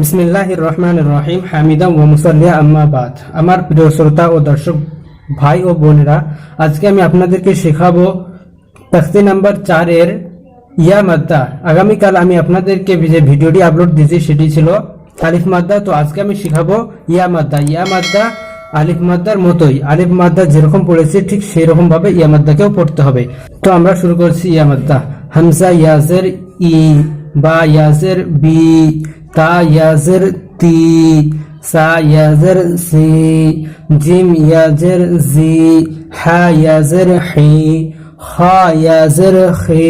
বিসমিল্লাহির রহমানির রহিম হামিদা ওয়া মুসাল্লিয়া আম্মা বাদ। আমার প্রিয় শ্রোতা ও দর্শক ভাই ও বোনেরা, আজকে আমি আপনাদেরকে শেখাবো তখতি নাম্বার 4 এর ইয়া মাদ্দা। আগামীকাল আমি আপনাদেরকে যে ভিডিওটি আপলোড দিয়েছি সেটি ছিল আলিফ মাদ্দা। তো আজকে আমি শেখাবো ইয়া মাদ্দা। ইয়া মাদ্দা আলিফ মাদ্দার মতোই, আলিফ মাদ্দা যেরকম পড়েছি ঠিক সেই রকম ভাবে ইয়া মাদ্দাকেও পড়তে হবে। তো আমরা শুরু করছি ইয়া মাদ্দা। হামজা ইয়াজের ই, বা ইয়াজের বি, তা ইয়াজের তি, সা ইয়াজের সি, জিম ইয়াজের জি, হা ইয়াজের হি, খা ইয়াজের খি,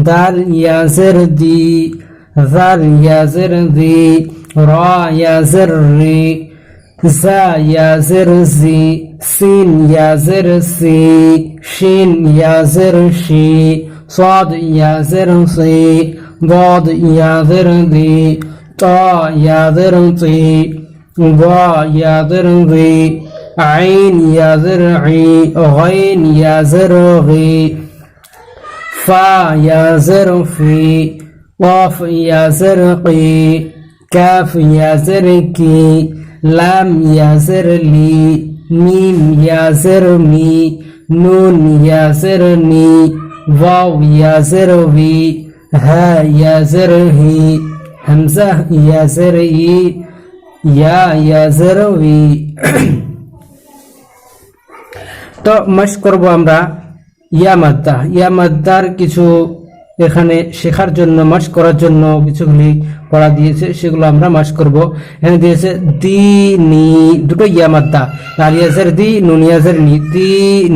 দাল ইয়াজের দি, জাল ইয়াজের দি, রা ইয়াজের রি, জা ইয়াজের জি, সিন ইয়াজের সি, শিন ইয়াজের শি, صاد يازر صي، ضاد يازر ذي، طا يازر طي، ضا يازر ذي، عين يازر عي، غين يازر غي، فا يازر في، قاف يازر قي، كاف يازر كي، لام يازر لي، ميم يازر مي، نون يازر ني، واو يازر وي، ها يازر هي، همزة يازر ي، يا يازر وي। তো মশক করব আমরা ইয়া মাদ্দা। ইয়া মাদ্দার কিছু এখানে শেখার জন্য, মশক করার জন্য কিছুগুলি পড়া দিয়েছে, সেগুলো আমরা মশক করব। এখানে দিয়েছে দি নি, দুটো ইয়া মাদ্দা, আর ইয়াজের দি, নুন ইয়াজের নি, দি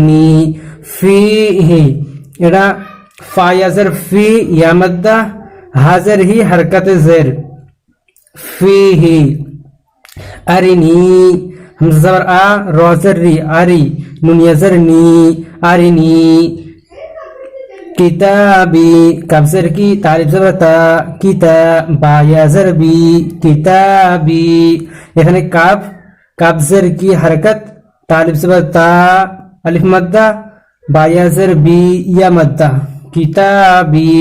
নি, ফি হি, এটা ফা ইয়াজের ফি, ইয়া মাদ্দা, হাজের হি, হরকতে জের, ফি হি। আরিনি, হামজা জবর আ, র জের রি, আরি, নুন ইয়াজের নি, আরিনি। কিতাবি, কাফ জের কি, তালিফ জবর তা, কিতা, বা ইয়াজের বি, কিতাবি। এখানে কাফ, কাফ জের কি, হরকত, তালিফ জবর তা, আলিফ মাদ্দা, বা ইয়াজের বি, ইয়া মাদ্দা, কিতাবি।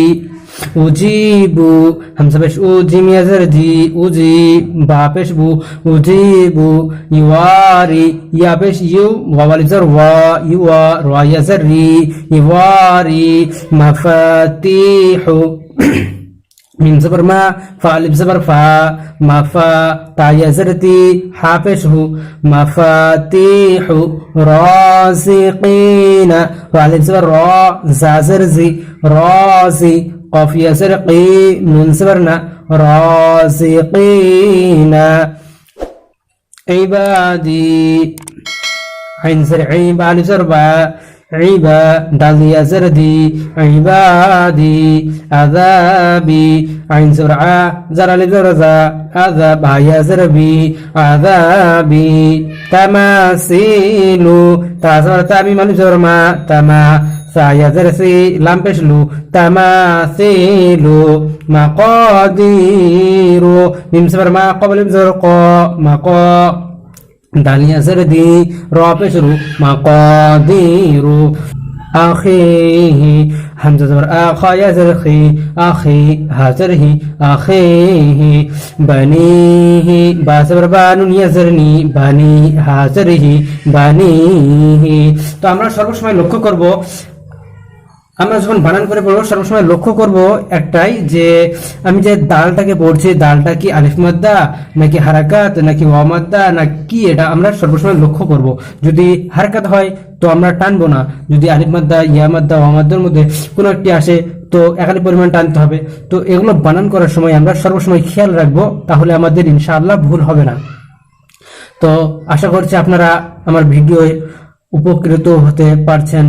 উজিবু, হামজা পেশ উ, জিম ইয়াজের জি, উজি, বা পেশ বু, উজিবু। ইওয়ারি, ইয়া পেশ ইউ, ওয়াও আলিফ জবর ওয়া, ইওয়া, রা ইয়াজের রি, ইওয়ারি। মাফাতিহু, মিম জবর মা, ফা আলিফ জবর ফা, মাফা, তা ইয়াজের তি, হা পেশ হু, মাফাতিহু। রাজিকিনা, ফা আলিফ জবর রা, জা জের জি, রাজি, কফ ইয়াজের কি, নুন জবর না, রাজিকিনা। ইবাদি, আইন জের ই, বা আলিফ জবর বা, عبا، دال يزر دي، عبادي. عذابي، عين زر ع، زر الف زر ذا، عذاب، يزر بي، عذابي. تماثيل، تا زر تا، ميم الف زر ما، تما، سا يزر سي، لام پیش لو، تماثيل. مقادير، ميم زر ما، قبل زر قا، مقا، দাল ইয়াজের দি, র পেশ রু, মাকাদিরু। আখিহি, হামজা জবর আ, খা ইয়াজের খি, আখি, হাজের হি, আখিহি। বানিহি, বা জবর বা, নুন ইয়াজের নি, বানি, হাজের হি, বানিহি। তো আমরা সর্বসময় লক্ষ্য করব, আমরা যখন বানান করে পড়বো সর্বসময় লক্ষ্য করব একটাই, যে আমি যে দালটাকে পড়ছি, দালটা কি আলিফ মাদ্দা নাকি হারাকাত নাকি ওয়া মাদ্দা না কি, এটা আমরা সর্বসময় লক্ষ্য করব। যদি হারাকাত হয় তো আমরা টানবো না, যদি আলিফ মাদ্দা, ইয়া মাদ্দা, ওয়া মাদ্দার মধ্যে কোনো একটি আসে তো একালি পরিমাণ টানতে হবে। তো এগুলো বানান করার সময় আমরা সর্বসময় খেয়াল রাখবো, তাহলে আমাদের ইনশাআল্লাহ ভুল হবে না। তো আশা করছি আপনারা আমার ভিডিও উপকৃত হতে পারছেন,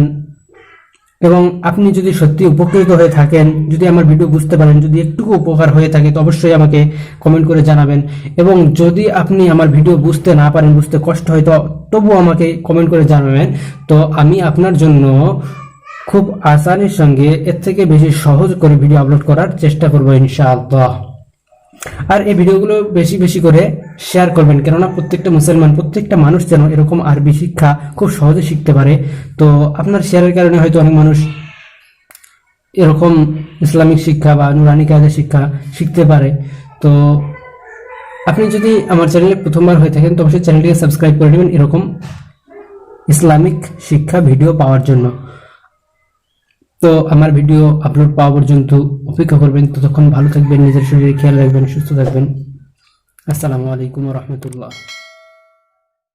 এবং আপনি যদি সত্যি উপকৃত হয়ে থাকেন, যদি আমার ভিডিও বুঝতে পারেন, যদি একটুকু উপকার হয়ে থাকে, তো অবশ্যই আমাকে কমেন্ট করে জানাবেন। এবং যদি আপনি আমার ভিডিও বুঝতে না পারেন, বুঝতে কষ্ট হয়, তো তবুও আমাকে কমেন্ট করে জানাবেন। তো আমি আপনার জন্য খুব আসানির সঙ্গে এর থেকে বেশি সহজ করে ভিডিও আপলোড করার চেষ্টা করবো ইনশাআল্লাহ। আর এই ভিডিওগুলো বেশি বেশি করে শেয়ার করবেন, কেননা প্রত্যেকটা মুসলমান, প্রত্যেকটা মানুষ যেন এরকম আরবি শিক্ষা খুব সহজে শিখতে পারে। তো আপনার শেয়ারের কারণে হয়তো অনেক মানুষ এরকম ইসলামিক শিক্ষা বা নুরানি কায়দা শিক্ষা শিখতে পারে। তো আপনি যদি আমার চ্যানেলে প্রথমবার হয়ে থাকেন তো অবশ্যই চ্যানেলটিকে সাবস্ক্রাইব করে নেবেন এরকম ইসলামিক শিক্ষা ভিডিও পাওয়ার জন্য। তো আমার ভিডিও আপলোড পাওয়া পর্যন্ত অপেক্ষা করবেন। ততক্ষণ ভালো থাকবেন, নিজের শরীরে খেয়াল রাখবেন, সুস্থ থাকবেন। আসসালামু আলাইকুম ওয়া রাহমাতুল্লাহ।